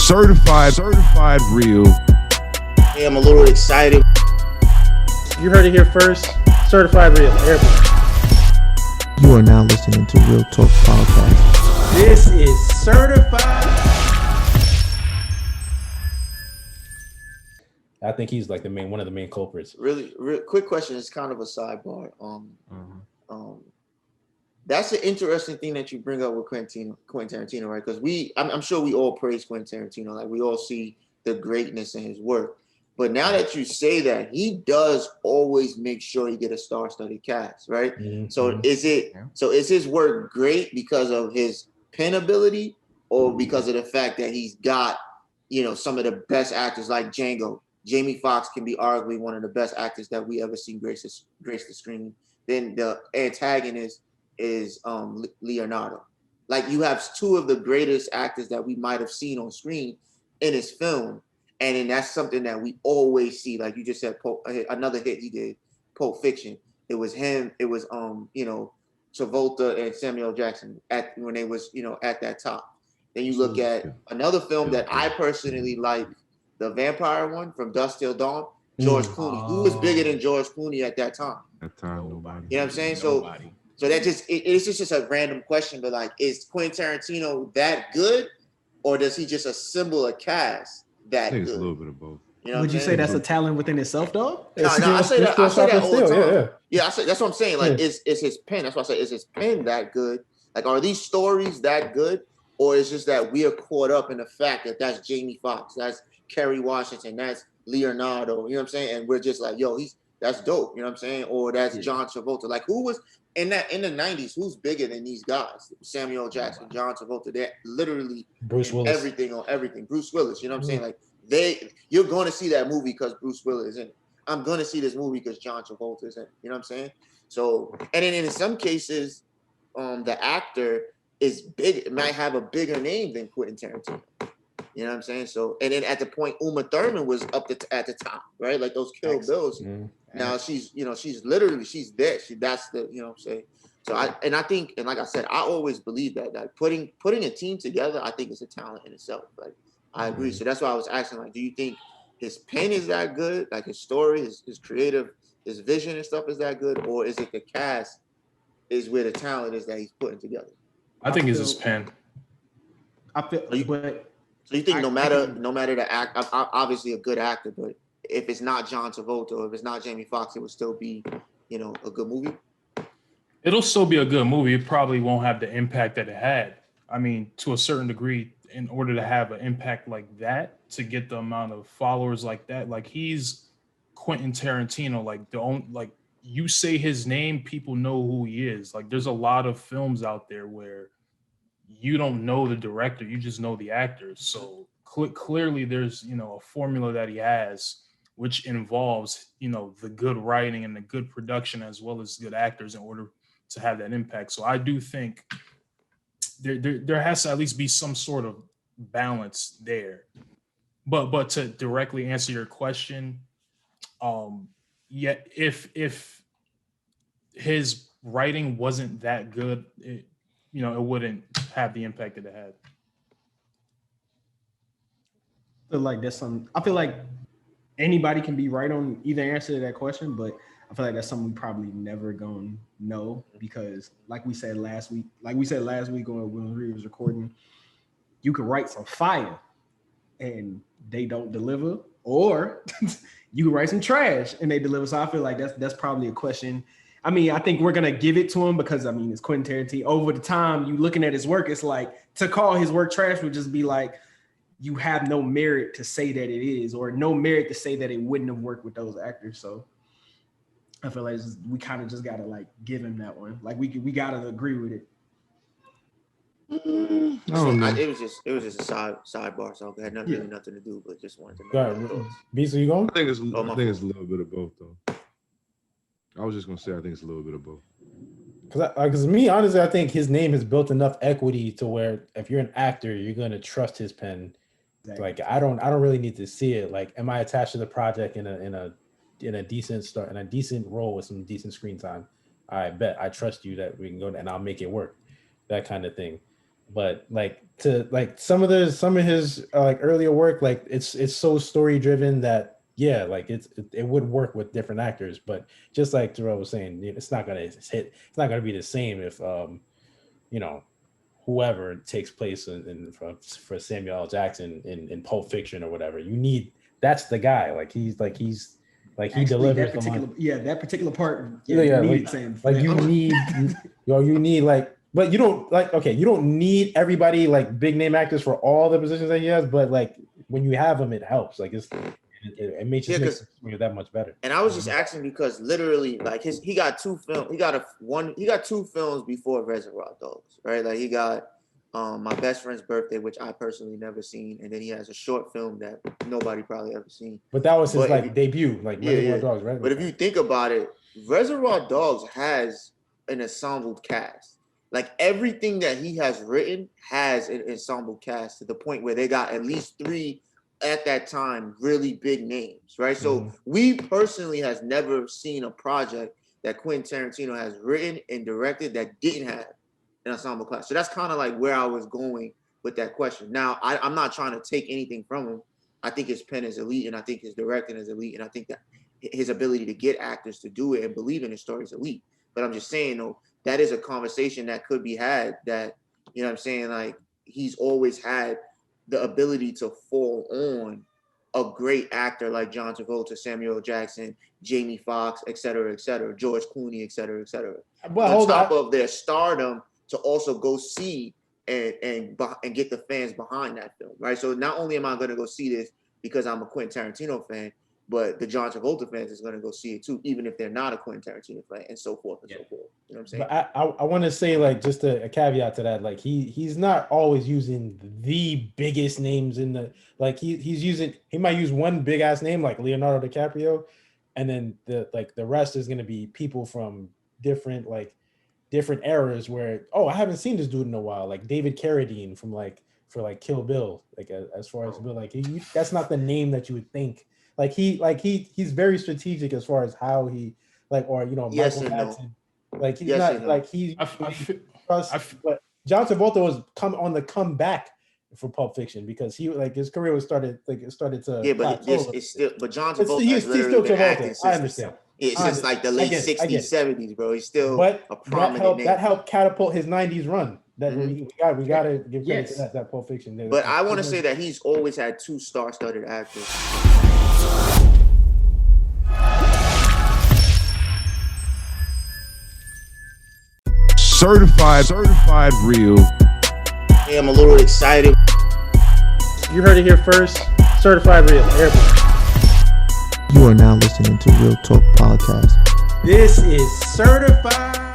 certified real. Hey, I'm a little excited. You heard it here first. Certified real. Everybody. You are now listening to Real Talk Podcast. This is certified. I think he's like one of the main culprits. Really quick question. It's kind of a sidebar. That's an interesting thing that you bring up with Quentin Tarantino, right? Because I'm sure we all praise Quentin Tarantino. Like, we all see the greatness in his work. But now that you say that, he does always make sure he get a star-studded cast, right? Mm-hmm. So is his work great because of his pen ability, or because of the fact that he's got, some of the best actors like Django? Jamie Foxx can be arguably one of the best actors that we ever seen grace the screen. Then the antagonist is Leonardo. Like, you have two of the greatest actors that we might have seen on screen in his film, and then that's something that we always see. Like you just said, another hit he did, Pulp Fiction. It was him. It was Travolta and Samuel Jackson when they was at that top. Then you look at another film that I personally like, the vampire one, From Dusk Till Dawn. George Clooney. Who was bigger than George Clooney at that time? Nobody. You know what I'm saying? So that it's just a random question, but like, is Quentin Tarantino that good, or does he just assemble a cast that good? I think it's a little bit of both. Would you say that's a talent within itself, though? No, I say that all the time. Yeah, that's what I'm saying. Like, is his pen? That's why I say, is his pen that good? Like, are these stories that good, or is just that we are caught up in the fact that that's Jamie Foxx, that's Kerry Washington, that's Leonardo? You know what I'm saying? And we're just like, yo, that's dope. You know what I'm saying? Or that's John Travolta. Like, who was in the 90s? Who's bigger than these guys? Samuel Jackson, John Travolta. They're literally Bruce Willis. Everything on everything. Bruce Willis. You know what I'm saying? Like, you're going to see that movie because Bruce Willis is in it. I'm going to see this movie because John Travolta is in it. You know what I'm saying? So, and then in some cases, the actor is big. It might have a bigger name than Quentin Tarantino. You know what I'm saying? So, and then at the point, Uma Thurman was up at the top, right? Like those Kill Bills. Now she's literally there. That's the, you know what I'm saying? So I think, and like I said, I always believe that putting a team together, I think, is a talent in itself. Like, I agree. So that's why I was asking, like, do you think his pen is that good? Like, his story, his creative, his vision and stuff is that good? Or is it the cast is where the talent is that he's putting together? I think it's his pen. So you think no matter the act, obviously a good actor, but if it's not John Travolta or if it's not Jamie Foxx, it would still be, a good movie? It'll still be a good movie. It probably won't have the impact that it had. I mean, to a certain degree, in order to have an impact like that, to get the amount of followers like that, like, he's Quentin Tarantino. Like, you say his name, people know who he is. Like, there's a lot of films out there where you don't know the director, you just know the actors. So clearly there's, a formula that he has, which involves, the good writing and the good production as well as good actors in order to have that impact. So I do think there has to at least be some sort of balance there. But to directly answer your question, if his writing wasn't that good, it wouldn't have the impact that it had. I feel like anybody can be right on either answer to that question, but I feel like that's something we probably never gonna know, because like we said last week when we was recording, you can write some fire and they don't deliver, or you can write some trash and they deliver. So I feel like that's probably a question. I mean, I think we're going to give it to him because, I mean, it's Quentin Tarantino. Over the time, you looking at his work, it's like, to call his work trash would just be like, you have no merit to say that it is, or no merit to say that it wouldn't have worked with those actors. So I feel like we kind of just got to, like, give him that one. Like, we got to agree with it. It was just a sidebar, so it had nothing to do, but just wanted to know. Beasley, you going? I think it's a little bit of both, though. I was just gonna say I think it's a little bit of both. Because me, honestly, I think his name has built enough equity to where if you're an actor, you're gonna trust his pen. Exactly. Like, I don't really need to see it. Like, am I attached to the project in a decent role with some decent screen time? I bet I trust you that we can go and I'll make it work. That kind of thing. But like some of his like earlier work, like it's so story driven that like it would work with different actors. But just like Terrell was saying, it's not gonna be the same if whoever takes place for Samuel L. Jackson in Pulp Fiction or whatever. That's the guy. He delivers that particular part. But you don't you don't need everybody like big name actors for all the positions that he has, but like when you have them, it helps. Like it makes the movie that much better. And I was just asking because literally, like he got two films. He got two films before Reservoir Dogs, right? Like he got My Best Friend's Birthday, which I personally never seen, and then he has a short film that nobody probably ever seen. But that was his debut, Reservoir Dogs, right? But if you think about it, Reservoir Dogs has an ensemble cast. Like everything that he has written has an ensemble cast to the point where they got at least 3 at that time really big names, right? So we personally has never seen a project that Quentin Tarantino has written and directed that didn't have an ensemble cast. So that's kind of like where I was going with that question. Now, I'm not trying to take anything from him. I think his pen is elite, and I think his directing is elite, and I think that his ability to get actors to do it and believe in his story is elite. But I'm just saying, though, that is a conversation that could be had that, you know what I'm saying, like he's always had the ability to fall on a great actor like John Travolta, Samuel L. Jackson, Jamie Foxx, et cetera, George Clooney, et cetera, et cetera. Well, on top of their stardom to also go see and get the fans behind that film, right? So not only am I going to go see this because I'm a Quentin Tarantino fan, but the John Travolta fans is going to go see it too, even if they're not a Quentin Tarantino fan, and so forth and so forth. You know what I'm saying? But I want to say, like, just a caveat to that, like he's not always using the biggest names in the he might use one big ass name like Leonardo DiCaprio, and then the rest is going to be people from different eras where I haven't seen this dude in a while, like David Carradine from for Kill Bill, as far as Bill, that's not the name that you would think. He's very strategic as far as how he Michael Madsen. But John Travolta was on the comeback for Pulp Fiction because he his career started to it's still John Travolta he's still Travolta. I understand. It's just like the late 60s, 70s, bro. He's still a prominent name. That helped catapult his 90s run. That we gotta give credit to that Pulp Fiction. But I want to say that he's always had 2 star-studded actors. Certified real. Hey, I'm a little excited. You heard it here first. Certified real. Everybody. You are now listening to Real Talk Podcast. This is Certified